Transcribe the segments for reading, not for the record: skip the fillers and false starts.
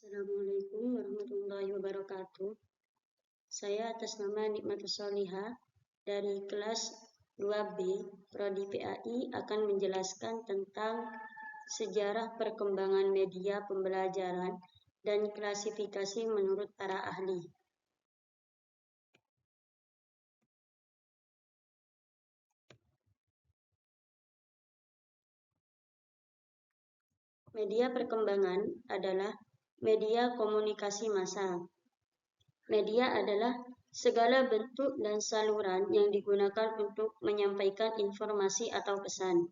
Assalamualaikum warahmatullahi wabarakatuh. Saya atas nama Nikmatus Solihah dari kelas 2B Prodi PAI akan menjelaskan tentang sejarah perkembangan media pembelajaran dan klasifikasi menurut para ahli. Media perkembangan adalah media komunikasi massal. Media adalah segala bentuk dan saluran yang digunakan untuk menyampaikan informasi atau pesan.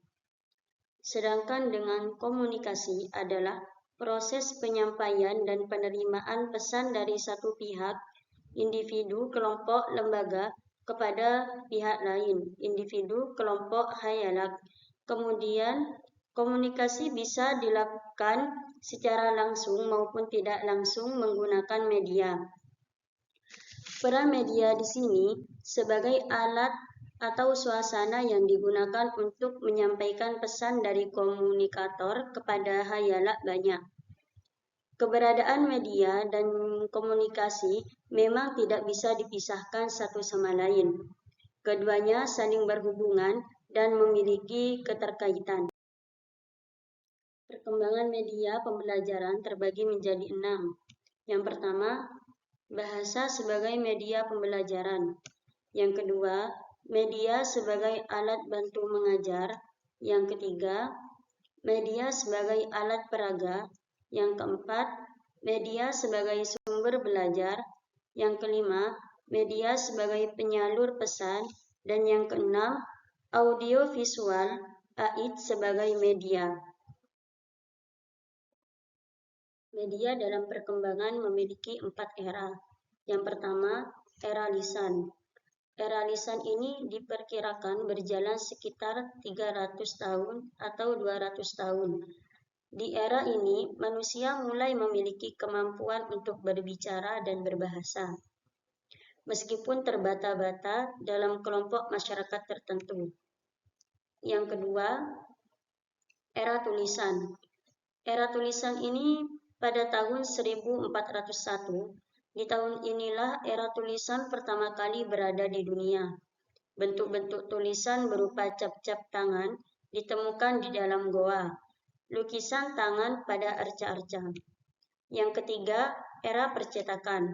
Sedangkan dengan komunikasi adalah proses penyampaian dan penerimaan pesan dari satu pihak, individu, kelompok, lembaga, kepada pihak lain, individu, kelompok, hayalat. Kemudian, komunikasi bisa dilakukan secara langsung maupun tidak langsung menggunakan media. Peran media di sini sebagai alat atau suasana yang digunakan untuk menyampaikan pesan dari komunikator kepada hayalat banyak. Keberadaan media dan komunikasi memang tidak bisa dipisahkan satu sama lain. Keduanya saling berhubungan dan memiliki keterkaitan. Perkembangan media pembelajaran terbagi menjadi 6. Yang pertama, bahasa sebagai media pembelajaran. Yang kedua, media sebagai alat bantu mengajar. Yang ketiga, media sebagai alat peraga. Yang keempat, media sebagai sumber belajar. Yang kelima, media sebagai penyalur pesan. Dan yang keenam, audiovisual (AID) sebagai media. Media dalam perkembangan memiliki 4 era. Yang pertama, era lisan. Era lisan ini diperkirakan berjalan sekitar 300 tahun atau 200 tahun. Di era ini, manusia mulai memiliki kemampuan untuk berbicara dan berbahasa, meskipun terbata-bata dalam kelompok masyarakat tertentu. Yang kedua, era tulisan. Era tulisan ini pada tahun 1401, di tahun inilah era tulisan pertama kali berada di dunia. Bentuk-bentuk tulisan berupa cap-cap tangan ditemukan di dalam goa, lukisan tangan pada arca-arca. Yang ketiga, era percetakan.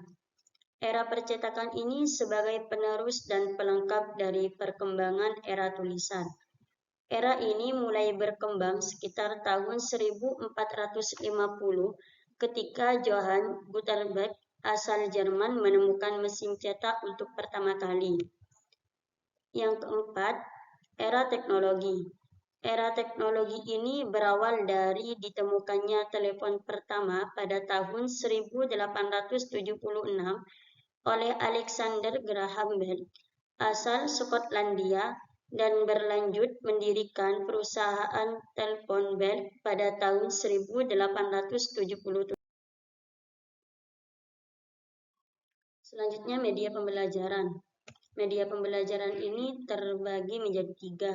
Era percetakan ini sebagai penerus dan pelengkap dari perkembangan era tulisan. Era ini mulai berkembang sekitar tahun 1450 ketika Johann Gutenberg asal Jerman menemukan mesin cetak untuk pertama kali. Yang keempat, era teknologi. Era teknologi ini berawal dari ditemukannya telepon pertama pada tahun 1876 oleh Alexander Graham Bell asal Skotlandia dan berlanjut mendirikan perusahaan telepon Bell pada tahun 1877. Selanjutnya, media pembelajaran. Media pembelajaran ini terbagi menjadi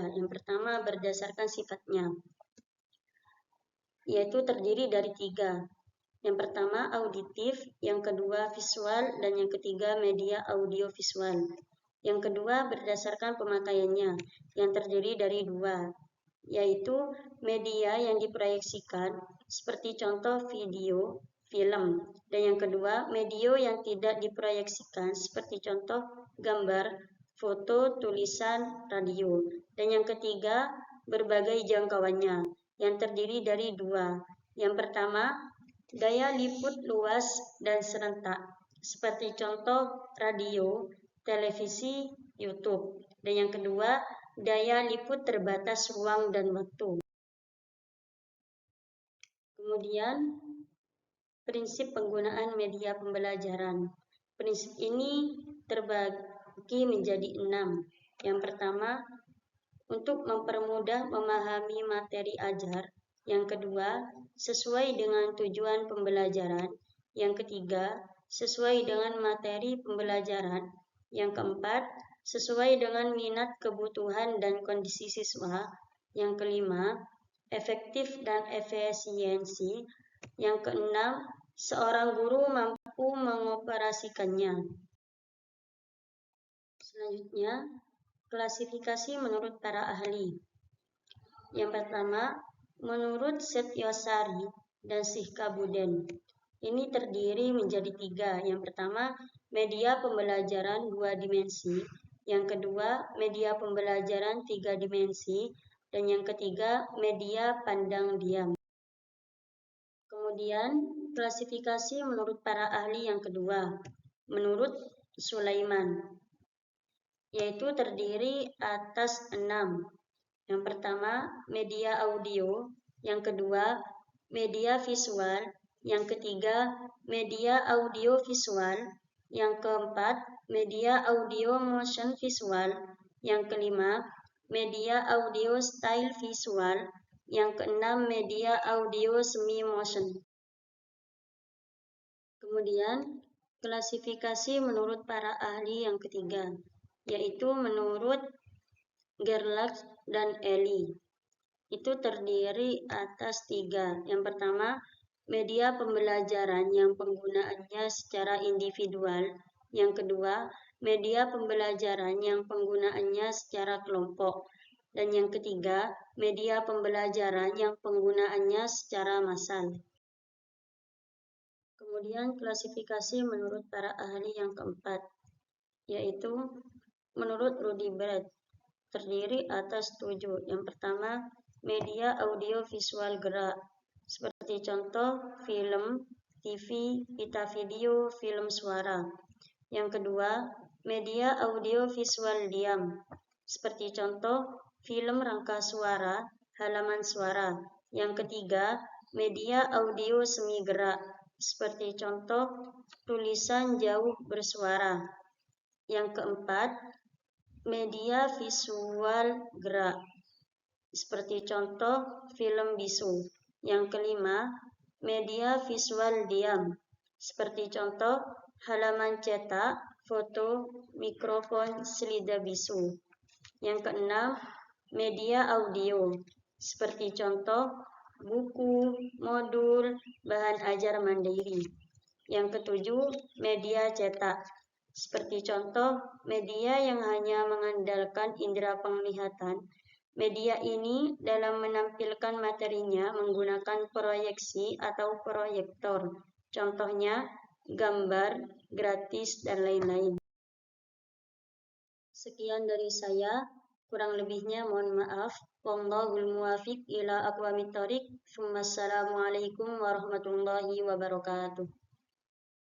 3. Yang pertama, berdasarkan sifatnya, yaitu terdiri dari 3. Yang pertama, auditif, yang kedua, visual, dan yang ketiga, media audiovisual. Yang kedua, berdasarkan pemakaiannya, yang terdiri dari 2, yaitu media yang diproyeksikan, seperti contoh video, film. Dan yang kedua, media yang tidak diproyeksikan, seperti contoh gambar, foto, tulisan, radio. Dan yang ketiga, berbagai jangkauannya, yang terdiri dari 2. Yang pertama, daya liput luas dan serentak, seperti contoh radio, televisi, YouTube. Dan yang kedua, daya liput terbatas ruang dan waktu. Kemudian, prinsip penggunaan media pembelajaran. Prinsip ini terbagi menjadi 6. Yang pertama, untuk mempermudah memahami materi ajar. Yang kedua, sesuai dengan tujuan pembelajaran. Yang ketiga, sesuai dengan materi pembelajaran. Yang keempat, sesuai dengan minat, kebutuhan, dan kondisi siswa. Yang kelima, efektif dan efisiensi. Yang keenam, seorang guru mampu mengoperasikannya. Selanjutnya, klasifikasi menurut para ahli. Yang pertama, menurut Setyosari dan Sikabuden. Ini terdiri menjadi 3. Yang pertama, media pembelajaran 2 dimensi. Yang kedua, media pembelajaran 3 dimensi. Dan yang ketiga, media pandang diam. Kemudian, klasifikasi menurut para ahli yang kedua. Menurut Sulaiman, yaitu terdiri atas 6. Yang pertama, media audio. Yang kedua, media visual. Yang ketiga, media audio visual. Yang keempat, media audio motion visual. Yang kelima, media audio style visual. Yang keenam, media audio semi motion. Kemudian, klasifikasi menurut para ahli yang ketiga, yaitu menurut Gerlach dan Eli. Itu terdiri atas 3. Yang pertama, media pembelajaran yang penggunaannya secara individual. Yang kedua, media pembelajaran yang penggunaannya secara kelompok. Dan yang ketiga, media pembelajaran yang penggunaannya secara massal. Kemudian klasifikasi menurut para ahli yang keempat, yaitu menurut Rudy Brett, terdiri atas 7. Yang pertama, media audio visual gerak, seperti contoh film, TV, pita video, film suara. Yang kedua, media audio visual diam, seperti contoh film rangka suara, halaman suara. Yang ketiga, media audio semi gerak, seperti contoh tulisan jauh bersuara. Yang keempat, media visual gerak, seperti contoh film bisu. Yang kelima, media visual diam, seperti contoh halaman cetak, foto, mikrofon, selida bisu. Yang keenam, media audio, seperti contoh buku, modul, bahan ajar mandiri. Yang ketujuh, media cetak, seperti contoh media yang hanya mengandalkan indera penglihatan. Media ini dalam menampilkan materinya menggunakan proyeksi atau proyektor. Contohnya gambar, gratis, dan lain-lain. Sekian dari saya, kurang lebihnya mohon maaf. Wallahul muwafiq ila aqwamit thoriq. Wassalamualaikum warahmatullahi wabarakatuh.